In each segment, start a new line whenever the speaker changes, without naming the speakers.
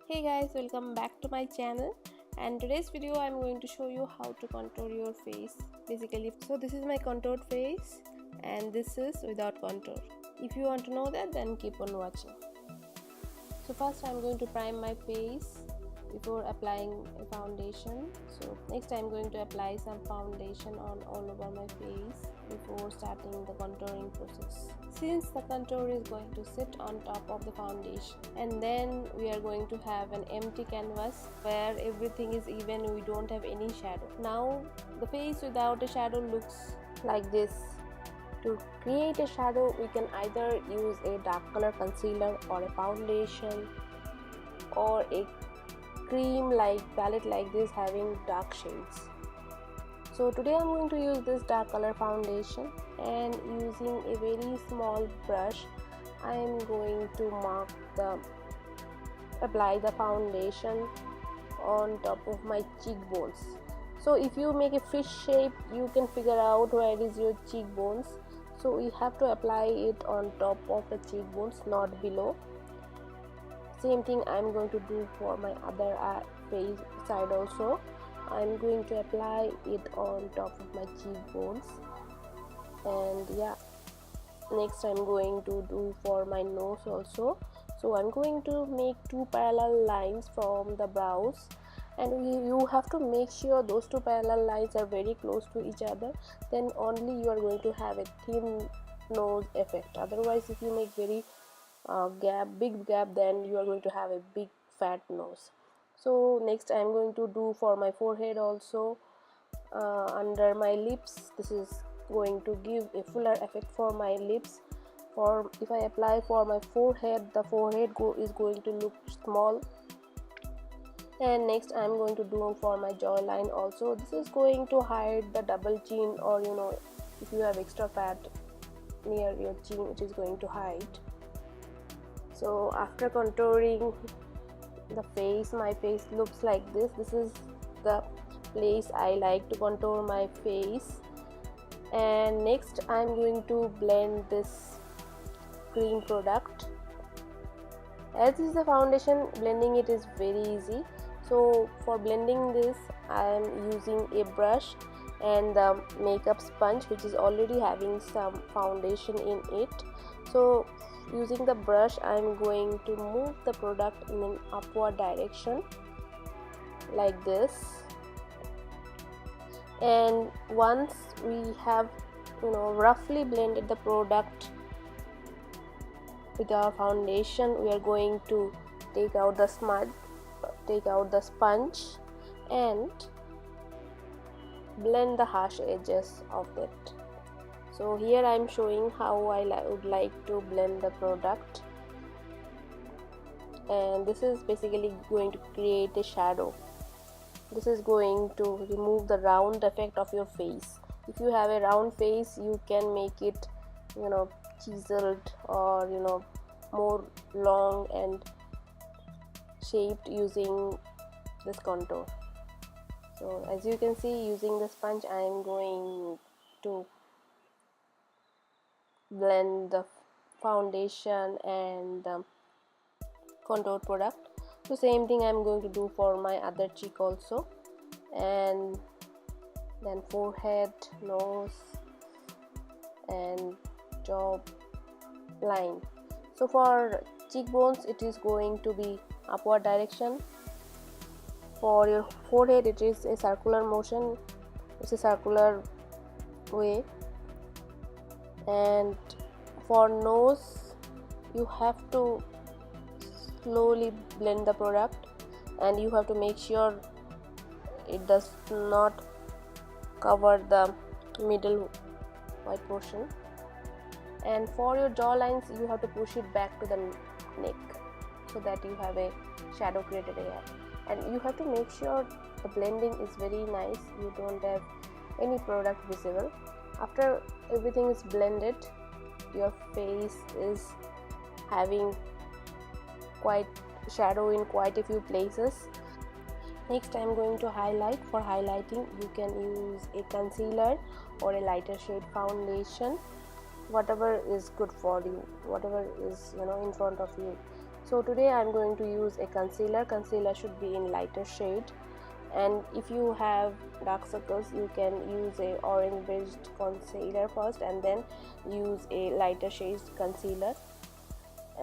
Hey guys, welcome back to my channel, and today's video I'm going to show you how to contour your face. Basically, so this is my contoured face and this is without contour. If you want to know that, then keep on watching. So first I'm going to prime my face before applying a foundation. So next I'm going to apply some foundation on all over my face before starting the contouring process, since the contour is going to sit on top of the foundation. And then we are going to have an empty canvas where everything is even, we don't have any shadow. Now the face without a shadow looks like this. To create a shadow, we can either use a dark color concealer or a foundation or a cream like palette like this having dark shades. So today I'm going to use this dark color foundation, and using a very small brush I am going to apply the foundation on top of my cheekbones. So if you make a fish shape, you can figure out where is your cheekbones. So you have to apply it on top of the cheekbones, not below. Same thing I'm going to do for my other face side also. I'm going to apply it on top of my cheekbones. And yeah, next I'm going to do for my nose also. So I'm going to make two parallel lines from the brows, and you have to make sure those two parallel lines are very close to each other, then only you are going to have a thin nose effect. Otherwise, if you make very big gap, then you are going to have a big fat nose. So next I'm going to do for my forehead also, under my lips. This is going to give a fuller effect for my lips. For if I apply for my forehead, the forehead is going to look small. And next I'm going to do for my jawline also. This is going to hide the double chin, or if you have extra fat near your chin, it is going to hide. So after contouring the face, my face looks like this. This is the place I like to contour my face. And next I'm going to blend this cream product. As this is the foundation, blending it is very easy. So for blending this, I am using a brush and the makeup sponge, which is already having some foundation in it. So using the brush, I am going to move the product in an upward direction like this. And once we have roughly blended the product with our foundation, we are going to take out the sponge and blend the harsh edges of it. So here I am showing how I would like to blend the product, and this is basically going to create a shadow. This is going to remove the round effect of your face. If you have a round face, you can make it chiseled or more long and shaped using this contour. So as you can see, using the sponge, I am going to blend the foundation and the contour product. So same thing I'm going to do for my other cheek also, and then forehead, nose and jaw line. So for cheekbones, it is going to be upward direction. For your forehead, it is a circular motion, it's a circular way. And for nose, you have to slowly blend the product, and you have to make sure it does not cover the middle white portion. And for your jaw lines, you have to push it back to the neck so that you have a shadow created here. And you have to make sure the blending is very nice, you don't have any product visible. After everything is blended, your face is having quite shadow in quite a few places. Next I'm going to highlight. For highlighting, you can use a concealer or a lighter shade foundation, whatever is good for you, whatever is in front of you. So today I'm going to use a concealer. Concealer should be in lighter shade, and if you have dark circles you can use a orange based concealer first and then use a lighter shade concealer.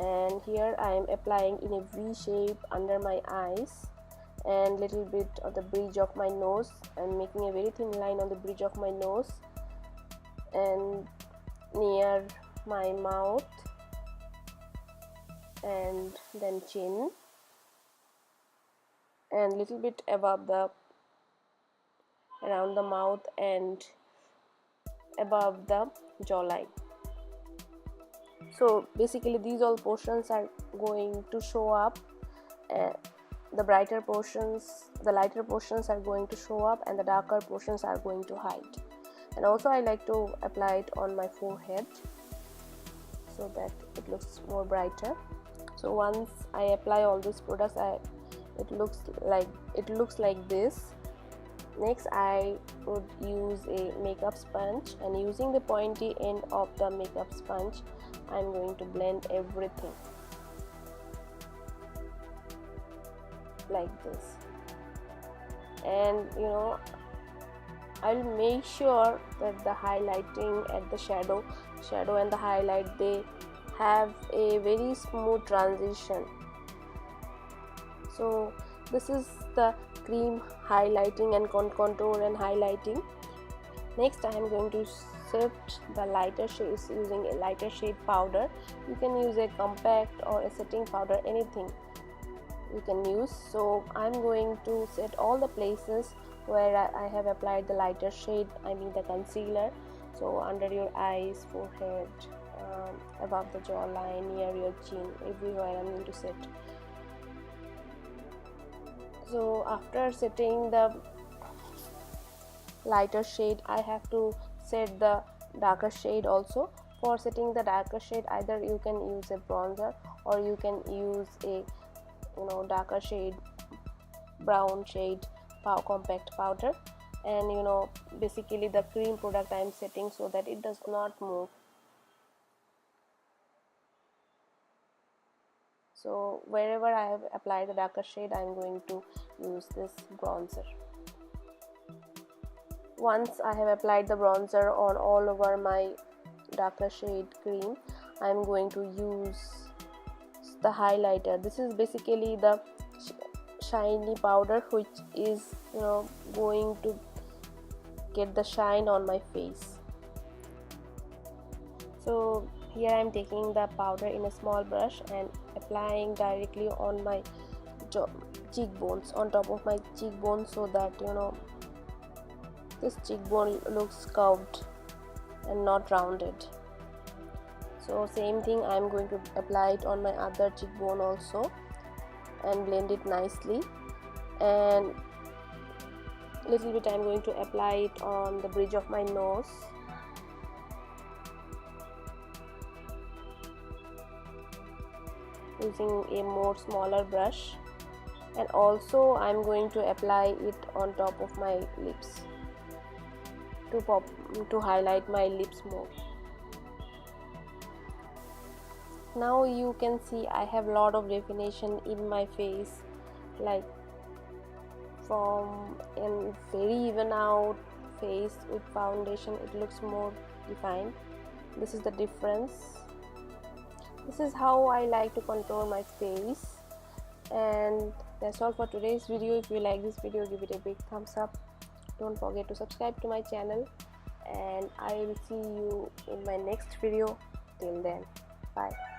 And here I am applying in a V shape under my eyes and little bit on the bridge of my nose. I'm making a very thin line on the bridge of my nose and near my mouth, and then chin, and little bit above the around the mouth and above the jawline. So basically these all portions are going to show up, the brighter portions, the lighter portions are going to show up, and the darker portions are going to hide. And also I like to apply it on my forehead so that it looks more brighter. So once I apply all these products, it looks like this. Next I would use a makeup sponge, and using the pointy end of the makeup sponge I'm going to blend everything like this. And I'll make sure that the highlighting at the shadow and the highlight, they have a very smooth transition. So this is the cream highlighting and contour and highlighting. Next I am going to set the lighter shades using a lighter shade powder. You can use a compact or a setting powder, anything you can use. So I'm going to set all the places where I have applied the lighter shade, I mean the concealer. So under your eyes, forehead, above the jawline, near your chin, everywhere I'm going to set. So after setting the lighter shade, I have to set the darker shade also. For setting the darker shade, either you can use a bronzer or you can use a darker shade, brown shade compact powder. And basically the cream product I am setting so that it does not move. So wherever I have applied the darker shade, I am going to use this bronzer. Once I have applied the bronzer on all over my darker shade cream, I am going to use the highlighter. This is basically the shiny powder which is going to get the shine on my face. So here I am taking the powder in a small brush and applying directly on my cheekbones, on top of my cheekbones, so that this cheekbone looks curved and not rounded. So same thing I am going to apply it on my other cheekbone also and blend it nicely. And little bit I am going to apply it on the bridge of my nose. Using a more smaller brush, and also I am going to apply it on top of my lips to highlight my lips more. Now you can see I have a lot of definition in my face, like from a very even out face with foundation it looks more defined. This is the difference. This is how I like to contour my face. And that's all for today's video. If you like this video, give it a big thumbs up. Don't forget to subscribe to my channel, and I will see you in my next video. Till then, bye.